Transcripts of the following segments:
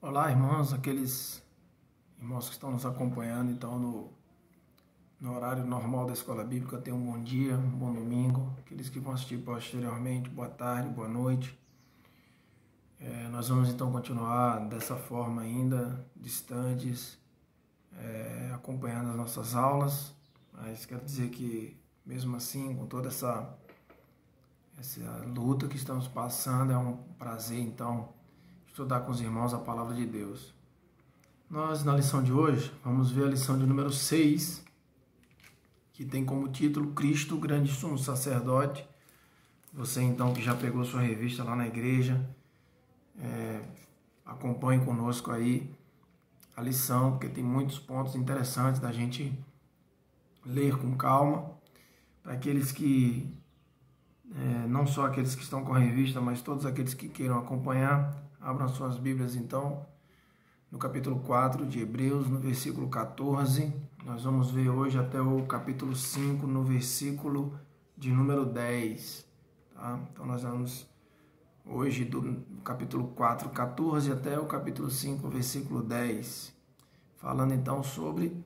Olá, irmãos, aqueles irmãos que estão nos acompanhando, então, no horário normal da Escola Bíblica, tenham um bom dia, um bom domingo. Aqueles que vão assistir posteriormente, boa tarde, boa noite. Nós vamos, então, continuar dessa forma ainda, distantes, acompanhando as nossas aulas, mas quero dizer que, mesmo assim, com toda essa luta que estamos passando, é um prazer, então, estudar com os irmãos a Palavra de Deus. Nós, na lição de hoje, vamos ver a lição de número 6, que tem como título Cristo, o grande sumo sacerdote. Você, então, que já pegou sua revista lá na igreja, acompanhe conosco aí a lição, porque tem muitos pontos interessantes da gente ler com calma. Para aqueles que, não só aqueles que estão com a revista, mas todos aqueles que queiram acompanhar, abram suas Bíblias, então, no capítulo 4 de Hebreus, no versículo 14. Nós vamos ver hoje até o capítulo 5, no versículo de número 10. Tá? Então, nós vamos hoje do capítulo 4, 14, até o capítulo 5, versículo 10. Falando, então, sobre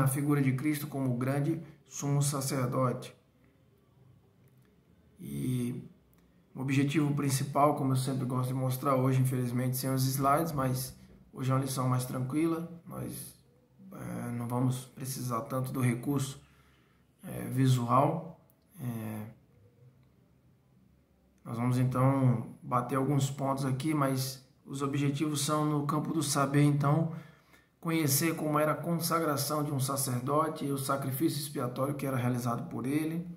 a figura de Cristo como o grande sumo sacerdote. E o objetivo principal, como eu sempre gosto de mostrar hoje, infelizmente, sem os slides, mas hoje é uma lição mais tranquila, nós não vamos precisar tanto do recurso visual. Nós vamos então bater alguns pontos aqui, mas os objetivos são no campo do saber, então, conhecer como era a consagração de um sacerdote e o sacrifício expiatório que era realizado por ele,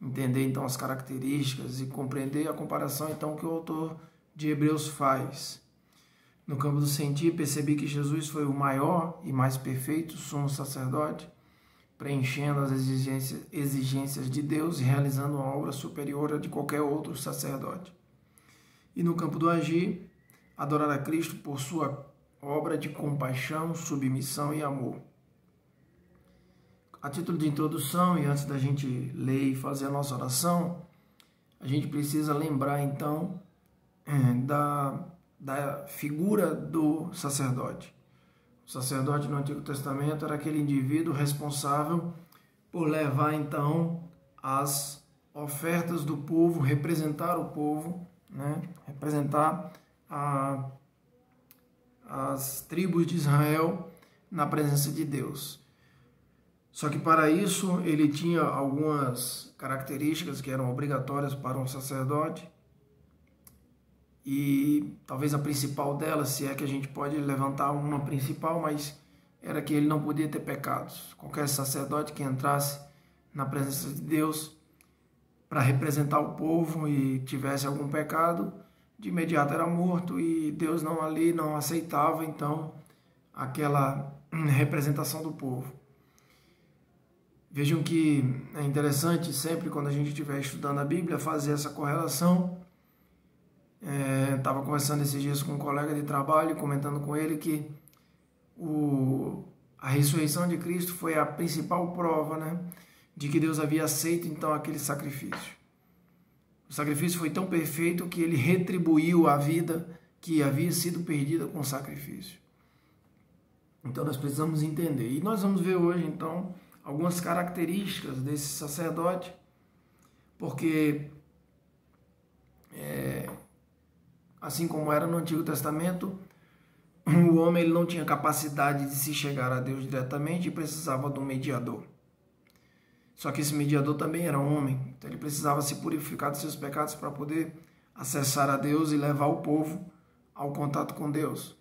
entender então as características e compreender a comparação então que o autor de Hebreus faz. No campo do sentir, percebi que Jesus foi o maior e mais perfeito sumo sacerdote, preenchendo as exigências de Deus e realizando uma obra superior a de qualquer outro sacerdote. E no campo do agir, adorar a Cristo por sua obra de compaixão, submissão e amor. A título de introdução, e antes da gente ler e fazer a nossa oração, a gente precisa lembrar então da figura do sacerdote. O sacerdote no Antigo Testamento era aquele indivíduo responsável por levar então as ofertas do povo, representar o povo, representar as tribos de Israel na presença de Deus. Só que para isso ele tinha algumas características que eram obrigatórias para um sacerdote. E talvez a principal delas, se é que a gente pode levantar uma principal, mas era que ele não podia ter pecados. Qualquer sacerdote que entrasse na presença de Deus para representar o povo e tivesse algum pecado, de imediato era morto, e Deus não aceitava então aquela representação do povo. Vejam que é interessante sempre quando a gente estiver estudando a Bíblia fazer essa correlação. Estava conversando esses dias com um colega de trabalho, comentando com ele que a ressurreição de Cristo foi a principal prova, de que Deus havia aceito então aquele sacrifício. O sacrifício foi tão perfeito que ele retribuiu a vida que havia sido perdida com o sacrifício. Então nós precisamos entender. E nós vamos ver hoje então algumas características desse sacerdote, porque assim como era no Antigo Testamento, o homem ele não tinha capacidade de se chegar a Deus diretamente e precisava de um mediador. Só que esse mediador também era homem, então ele precisava se purificar dos seus pecados para poder acessar a Deus e levar o povo ao contato com Deus.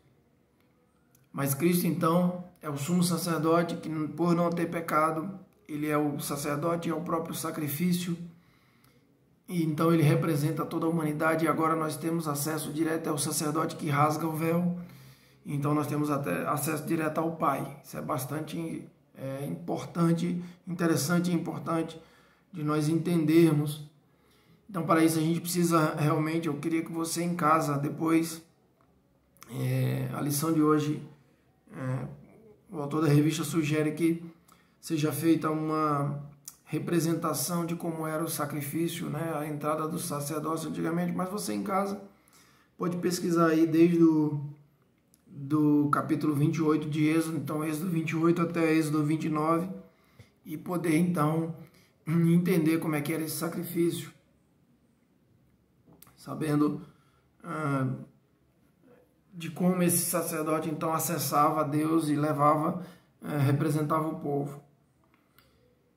Mas Cristo, então, é o sumo sacerdote que, por não ter pecado, ele é o sacerdote e é o próprio sacrifício. E então ele representa toda a humanidade, e agora nós temos acesso direto ao sacerdote que rasga o véu. Então nós temos até acesso direto ao Pai. Isso é bastante importante, interessante e importante de nós entendermos. Então para isso a gente precisa realmente, eu queria que você em casa, depois, a lição de hoje, o autor da revista sugere que seja feita uma representação de como era o sacrifício, a entrada do sacerdócio antigamente, mas você em casa pode pesquisar aí desde do capítulo 28 de Êxodo, então Êxodo 28 até Êxodo 29, e poder então entender como é que era esse sacrifício, sabendo de como esse sacerdote então acessava a Deus e levava, representava o povo.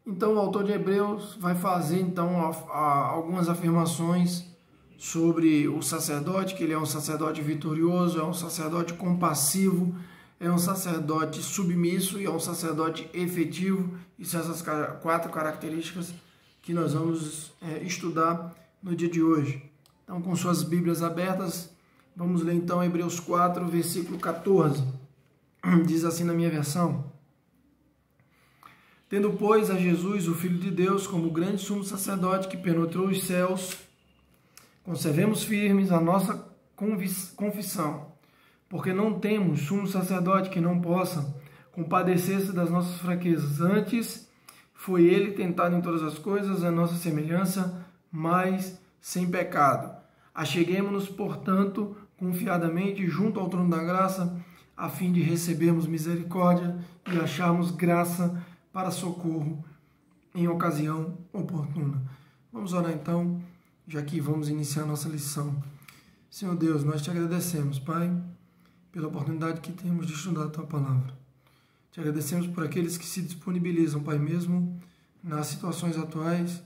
Então o autor de Hebreus vai fazer então algumas afirmações sobre o sacerdote, que ele é um sacerdote vitorioso, é um sacerdote compassivo, é um sacerdote submisso e é um sacerdote efetivo. E são essas 4 características que nós vamos estudar no dia de hoje. Então, com suas Bíblias abertas, vamos ler então Hebreus 4, versículo 14. Diz assim na minha versão: Tendo, pois, a Jesus, o Filho de Deus, como grande sumo sacerdote que penetrou os céus, conservemos firmes a nossa confissão, porque não temos sumo sacerdote que não possa compadecer-se das nossas fraquezas. Antes, foi ele tentado em todas as coisas, a nossa semelhança, mas sem pecado. Acheguemo-nos, portanto, confiadamente junto ao trono da graça, a fim de recebermos misericórdia e acharmos graça para socorro em ocasião oportuna. Vamos orar então, já que vamos iniciar a nossa lição. Senhor Deus, nós te agradecemos, Pai, pela oportunidade que temos de estudar a Tua Palavra. Te agradecemos por aqueles que se disponibilizam, Pai, mesmo nas situações atuais,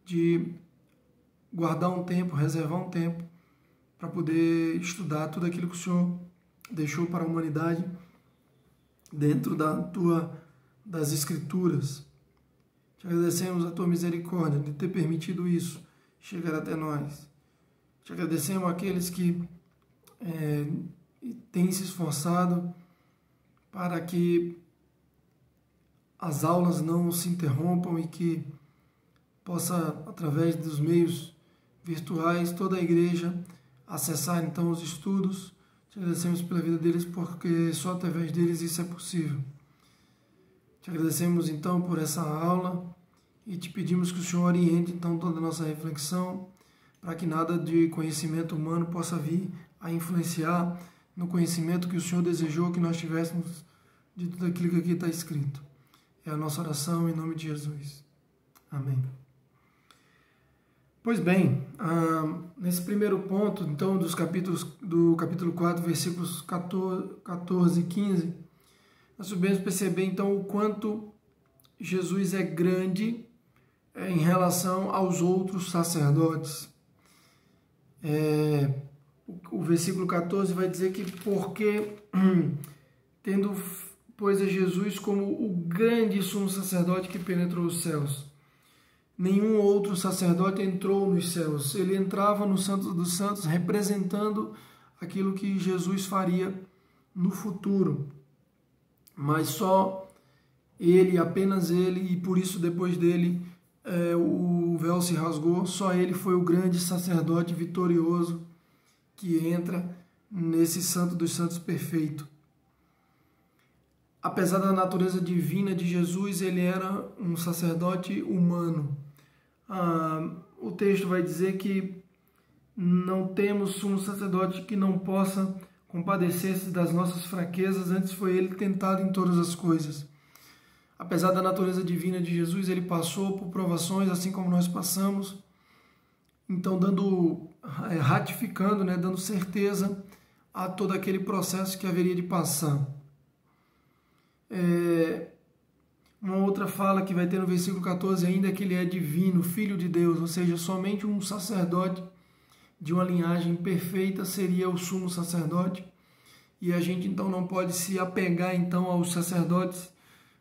de guardar um tempo, reservar um tempo, para poder estudar tudo aquilo que o Senhor deixou para a humanidade dentro das Escrituras. Te agradecemos a Tua misericórdia de ter permitido isso chegar até nós. Te agradecemos àqueles que têm se esforçado para que as aulas não se interrompam e que possa, através dos meios virtuais, toda a igreja acessar então os estudos. Te agradecemos pela vida deles, porque só através deles isso é possível. Te agradecemos então por essa aula e te pedimos que o Senhor oriente então toda a nossa reflexão, para que nada de conhecimento humano possa vir a influenciar no conhecimento que o Senhor desejou que nós tivéssemos de tudo aquilo que aqui está escrito. É a nossa oração em nome de Jesus. Amém. Pois bem, nesse primeiro ponto, então, do capítulo 4, versículos 14 e 15, nós podemos perceber, então, o quanto Jesus é grande em relação aos outros sacerdotes. O versículo 14 vai dizer que porque, tendo, pois, a Jesus como o grande sumo sacerdote que penetrou os céus, nenhum outro sacerdote entrou nos céus. Ele entrava no Santo dos Santos representando aquilo que Jesus faria no futuro. Mas só ele, apenas ele, e por isso depois dele o véu se rasgou, só ele foi o grande sacerdote vitorioso que entra nesse Santo dos Santos perfeito. Apesar da natureza divina de Jesus, ele era um sacerdote humano. O texto vai dizer que não temos sumo sacerdote que não possa compadecer-se das nossas fraquezas, antes foi ele tentado em todas as coisas. Apesar da natureza divina de Jesus, ele passou por provações, assim como nós passamos, então ratificando, dando certeza a todo aquele processo que haveria de passar. Uma outra fala que vai ter no versículo 14 ainda é que ele é divino, filho de Deus, ou seja, somente um sacerdote de uma linhagem perfeita seria o sumo sacerdote, e a gente então não pode se apegar então aos sacerdotes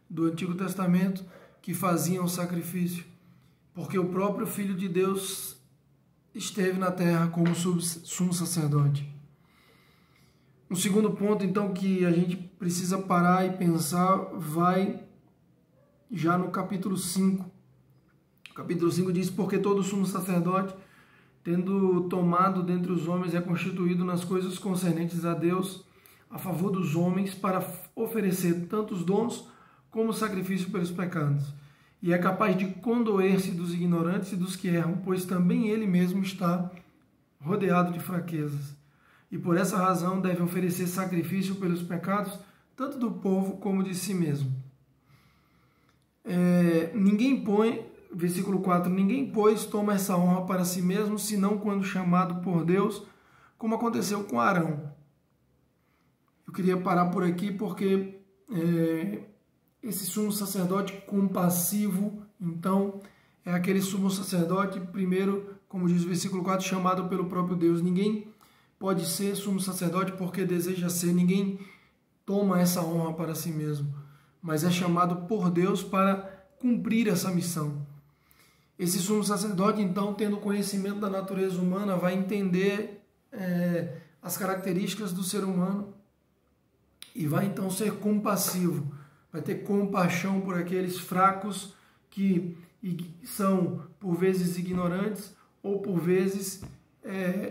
do Antigo Testamento que faziam o sacrifício, porque o próprio Filho de Deus esteve na terra como sumo sacerdote. Um segundo ponto então que a gente precisa parar e pensar vai já no capítulo 5. O capítulo 5 diz: porque todo sumo sacerdote, tendo tomado dentre os homens, é constituído nas coisas concernentes a Deus, a favor dos homens, para oferecer tantos dons como sacrifício pelos pecados. E é capaz de condoer-se dos ignorantes e dos que erram, pois também ele mesmo está rodeado de fraquezas. e por essa razão deve oferecer sacrifício pelos pecados, tanto do povo como de si mesmo. Versículo 4, ninguém, pois, toma essa honra para si mesmo, senão quando chamado por Deus, como aconteceu com Arão. Eu queria parar por aqui porque esse sumo sacerdote compassivo, então, é aquele sumo sacerdote, primeiro, como diz o versículo 4, chamado pelo próprio Deus. Ninguém pode ser sumo sacerdote porque deseja ser, ninguém toma essa honra para si mesmo, mas é chamado por Deus para cumprir essa missão. Esse sumo sacerdote, então, tendo conhecimento da natureza humana, vai entender as características do ser humano e vai, então, ser compassivo, vai ter compaixão por aqueles fracos que são, por vezes, ignorantes ou, por vezes,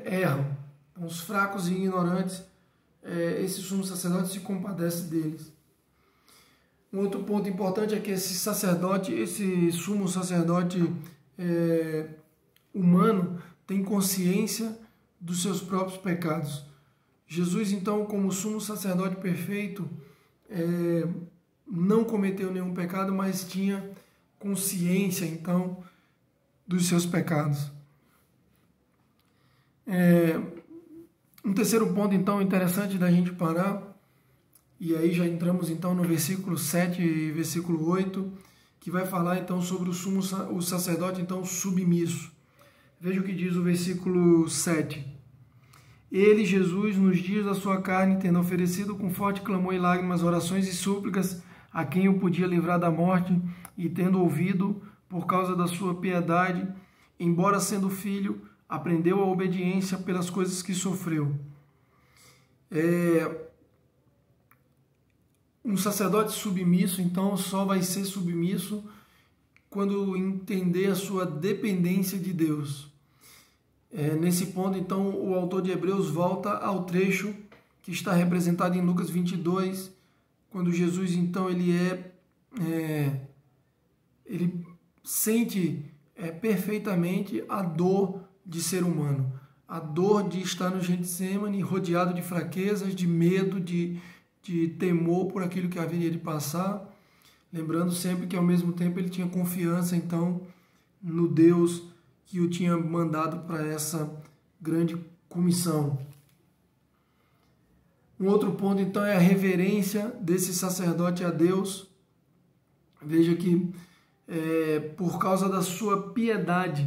erram. Então, os fracos e ignorantes, esse sumo sacerdote se compadece deles. Um outro ponto importante é que esse sumo sacerdote humano tem consciência dos seus próprios pecados. Jesus, então, como sumo sacerdote perfeito, não cometeu nenhum pecado, mas tinha consciência, então, dos seus pecados. Um terceiro ponto, então, interessante da gente parar, e aí já entramos, então, no versículo 7 e versículo 8, que vai falar, então, sobre o sacerdote, então, submisso. Veja o que diz o versículo 7. Ele, Jesus, nos dias da sua carne, tendo oferecido com forte clamor e lágrimas, orações e súplicas a quem o podia livrar da morte, e tendo ouvido, por causa da sua piedade, embora sendo filho, aprendeu a obediência pelas coisas que sofreu. Um sacerdote submisso, então, só vai ser submisso quando entender a sua dependência de Deus. Nesse ponto, então, o autor de Hebreus volta ao trecho que está representado em Lucas 22, quando Jesus, então, ele sente perfeitamente a dor de ser humano, a dor de estar no Getsêmani, rodeado de fraquezas, de medo, de temor por aquilo que haveria de passar, lembrando sempre que ao mesmo tempo ele tinha confiança, então, no Deus que o tinha mandado para essa grande comissão. Um outro ponto, então, é a reverência desse sacerdote a Deus. Veja que, por causa da sua piedade,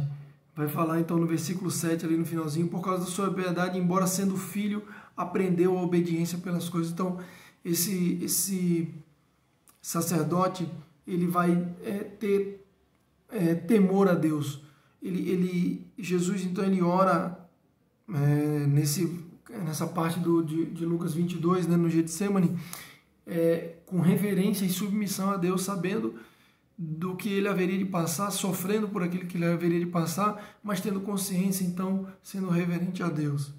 vai falar, então, no versículo 7, ali no finalzinho, por causa da sua piedade, embora sendo filho, aprendeu a obediência pelas coisas. Então, esse sacerdote, ele vai ter temor a Deus. Jesus, então, ele ora nessa parte de Lucas 22, né, no Getsêmani, com reverência e submissão a Deus, sabendo do que ele haveria de passar, sofrendo por aquilo que ele haveria de passar, mas tendo consciência, então, sendo reverente a Deus.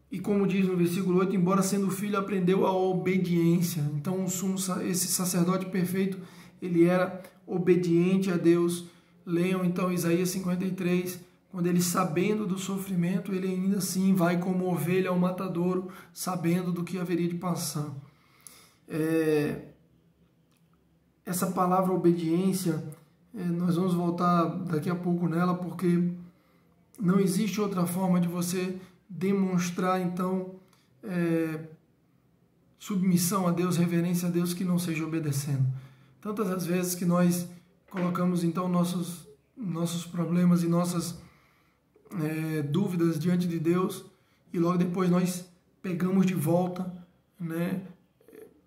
E como diz no versículo 8, embora sendo filho, aprendeu a obediência. Então, esse sacerdote perfeito, ele era obediente a Deus. Leiam, então, Isaías 53, quando ele, sabendo do sofrimento, ele ainda assim vai como ovelha ao matadouro, sabendo do que haveria de passar. Essa palavra obediência, nós vamos voltar daqui a pouco nela, porque não existe outra forma de você demonstrar, então, submissão a Deus, reverência a Deus, que não seja obedecendo. Tantas as vezes que nós colocamos, então, nossos problemas e nossas dúvidas diante de Deus, e logo depois nós pegamos de volta, né,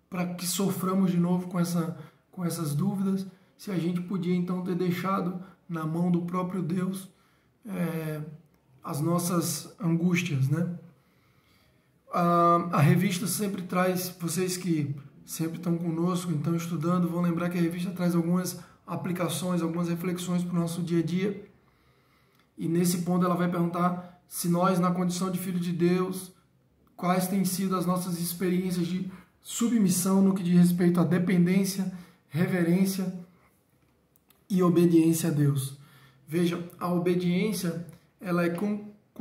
para que soframos de novo com essas dúvidas. Se a gente podia, então, ter deixado na mão do próprio Deus as nossas angústias, né? A revista sempre traz, vocês que sempre estão conosco, então estudando, vão lembrar que a revista traz algumas aplicações, algumas reflexões para o nosso dia a dia. E nesse ponto ela vai perguntar se nós, na condição de filho de Deus, quais têm sido as nossas experiências de submissão no que diz respeito à dependência, reverência e obediência a Deus. Veja, a obediência, ela é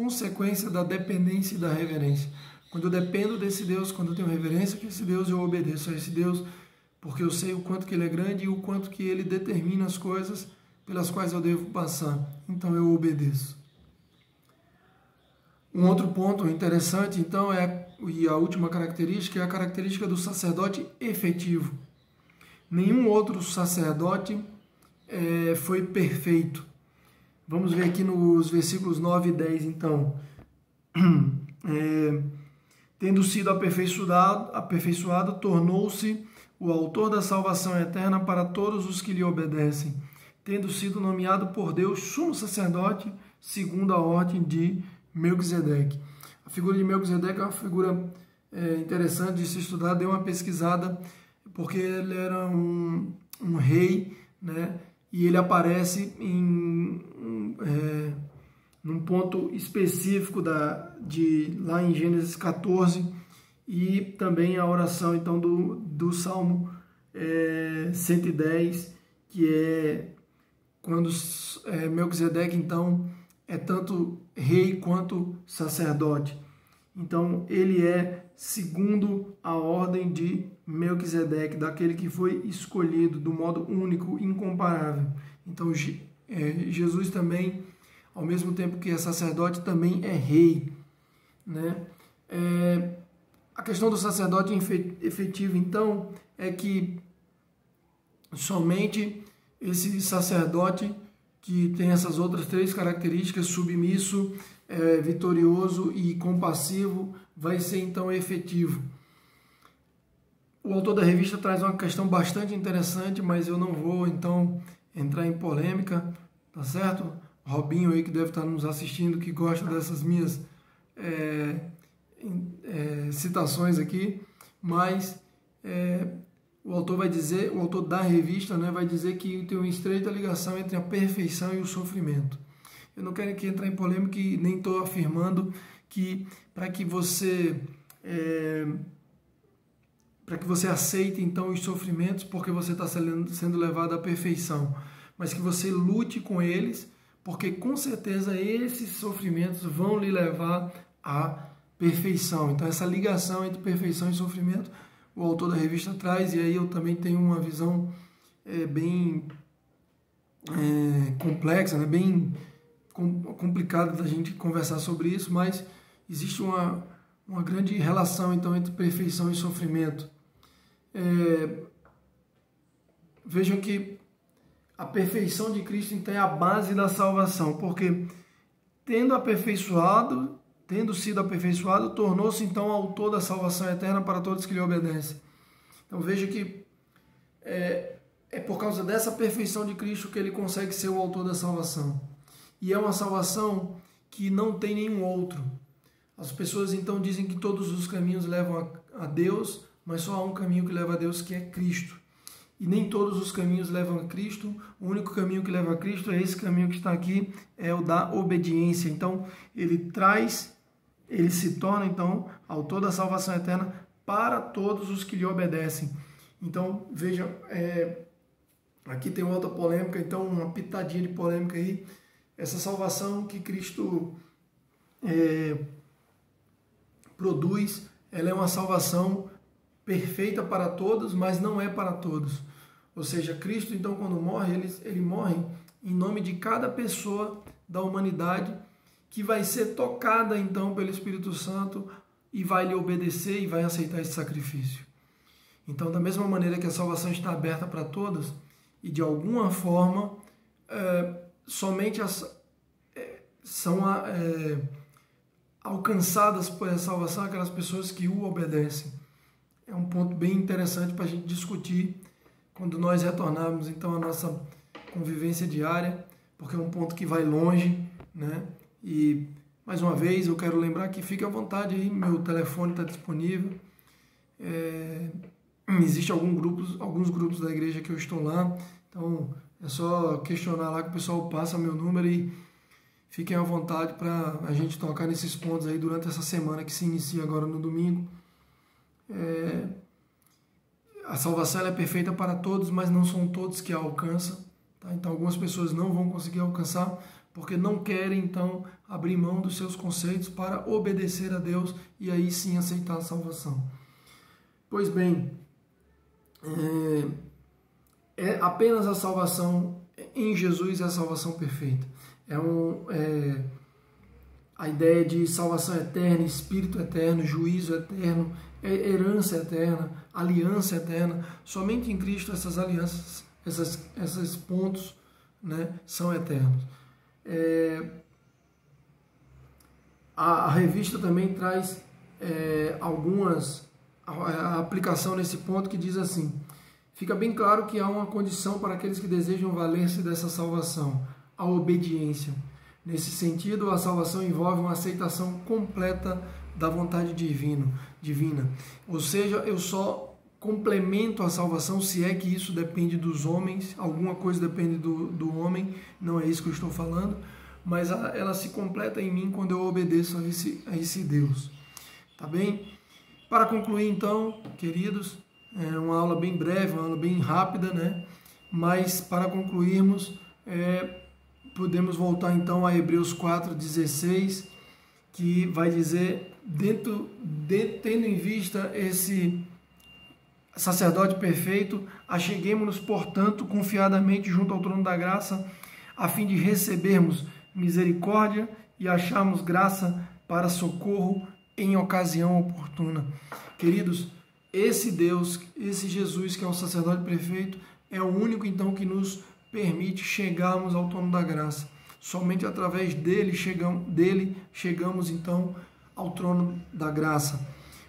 consequência da dependência e da reverência. Quando eu dependo desse Deus, quando eu tenho reverência por esse Deus, eu obedeço a esse Deus, porque eu sei o quanto que Ele é grande e o quanto que Ele determina as coisas pelas quais eu devo passar. Então eu obedeço. Um outro ponto interessante, então, e a última característica, é a característica do sacerdote efetivo. Nenhum outro sacerdote foi perfeito. Vamos ver aqui nos versículos 9 e 10, então. Tendo sido aperfeiçoado, tornou-se o autor da salvação eterna para todos os que lhe obedecem, tendo sido nomeado por Deus sumo sacerdote, segundo a ordem de Melquisedeque. A figura de Melquisedeque é uma figura interessante de se estudar. Dei uma pesquisada, porque ele era um rei, né? E ele aparece num ponto específico lá em Gênesis 14, e também a oração então do Salmo 110, que é quando Melquisedeque então é tanto rei quanto sacerdote. Então ele é segundo a ordem de Melquisedeque, daquele que foi escolhido do modo único, incomparável. Então Jesus também, ao mesmo tempo que é sacerdote, também é rei, né? A questão do sacerdote efetivo, então, é que somente esse sacerdote que tem essas outras três características, submisso, vitorioso e compassivo, vai ser então efetivo. O autor da revista traz uma questão bastante interessante, mas eu não vou então entrar em polêmica, tá certo? Robinho aí, que deve estar nos assistindo, que gosta dessas minhas citações aqui, mas o autor da revista, né, vai dizer que tem uma estreita ligação entre a perfeição e o sofrimento. Eu não quero aqui entrar em polêmica e nem estou afirmando que para que você aceite então os sofrimentos porque você está sendo levado à perfeição, mas que você lute com eles, porque com certeza esses sofrimentos vão lhe levar à perfeição. Então essa ligação entre perfeição e sofrimento o autor da revista traz, e aí eu também tenho uma visão bem complexa, né? Bem complicada da gente conversar sobre isso, mas existe uma grande relação então entre perfeição e sofrimento. Vejam que a perfeição de Cristo então é a base da salvação, porque tendo sido aperfeiçoado, tornou-se então autor da salvação eterna para todos que lhe obedecem. Então veja que é por causa dessa perfeição de Cristo que ele consegue ser o autor da salvação. E é uma salvação que não tem nenhum outro. As pessoas então dizem que todos os caminhos levam a Deus, mas só há um caminho que leva a Deus, que é Cristo. E nem todos os caminhos levam a Cristo. O único caminho que leva a Cristo é esse caminho que está aqui, é o da obediência. Então ele se torna então autor da salvação eterna para todos os que lhe obedecem. Então vejam, aqui tem outra polêmica, então uma pitadinha de polêmica aí. Essa salvação que Cristo produz, ela é uma salvação perfeita para todos, mas não é para todos. Ou seja, Cristo então quando morre, ele morre em nome de cada pessoa da humanidade, que vai ser tocada então pelo Espírito Santo e vai lhe obedecer e vai aceitar esse sacrifício. Então, da mesma maneira que a salvação está aberta para todos, e de alguma forma somente são alcançadas por essa salvação aquelas pessoas que o obedecem. É um ponto bem interessante para a gente discutir quando nós retornarmos então à nossa convivência diária, porque é um ponto que vai longe, né? E, mais uma vez, eu quero lembrar que fique à vontade aí, meu telefone está disponível. Existem alguns grupos da igreja que eu estou lá, então é só questionar lá que o pessoal passa meu número e fiquem à vontade para a gente tocar nesses pontos aí durante essa semana que se inicia agora no domingo. A salvação é perfeita para todos, mas não são todos que a alcançam. Tá? Então algumas pessoas não vão conseguir alcançar porque não querem então abrir mão dos seus conceitos para obedecer a Deus e aí sim aceitar a salvação. Pois bem, apenas a salvação em Jesus é a salvação perfeita. A ideia de salvação eterna, espírito eterno, juízo eterno, herança eterna, aliança eterna. Somente em Cristo essas alianças, esses pontos, né, são eternos. A revista também traz a aplicação nesse ponto que diz assim: fica bem claro que há uma condição para aqueles que desejam valer-se dessa salvação, a obediência. Nesse sentido, a salvação envolve uma aceitação completa da vontade divina. Ou seja, eu só complemento a salvação se é que isso depende dos homens, alguma coisa depende do homem, não é isso que eu estou falando, mas ela se completa em mim quando eu obedeço a esse Deus. Tá bem? Para concluir então, queridos, é uma aula bem breve, uma aula bem rápida, né? Mas para concluirmos, podemos voltar então a Hebreus 4,16, que vai dizer, tendo em vista esse sacerdote perfeito, acheguemo-nos, portanto, confiadamente junto ao trono da graça, a fim de recebermos misericórdia e acharmos graça para socorro em ocasião oportuna. Queridos, esse Deus, esse Jesus que é o sacerdote perfeito, é o único então que nos permite chegarmos ao trono da graça. Somente através dele chegamos então ao trono da graça.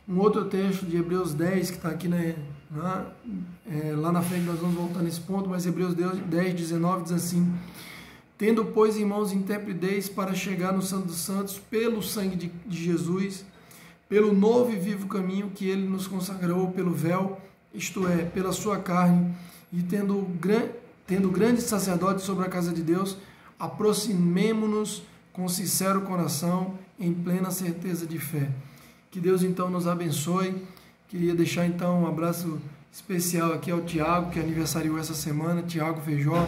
Um outro texto de Hebreus 10, que está aqui lá na frente, nós vamos voltar nesse ponto, mas Hebreus 10, 19 diz assim: tendo, pois, irmãos, intrepidez para chegar no Santo dos Santos pelo sangue de Jesus, pelo novo e vivo caminho que ele nos consagrou pelo véu, isto é, pela sua carne, e tendo grande sacerdote sobre a casa de Deus, aproximemo-nos com sincero coração, em plena certeza de fé. Que Deus então nos abençoe. Queria deixar então um abraço especial aqui ao Tiago, que aniversariou essa semana, Tiago Feijó.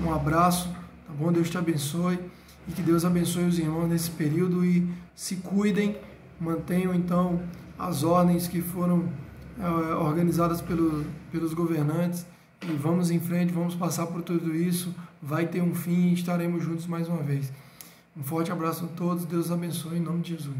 Um abraço, tá bom? Deus te abençoe e que Deus abençoe os irmãos nesse período e se cuidem, mantenham então as ordens que foram organizadas pelos governantes. E vamos em frente, vamos passar por tudo isso, vai ter um fim e estaremos juntos mais uma vez. Um forte abraço a todos, Deus abençoe em nome de Jesus.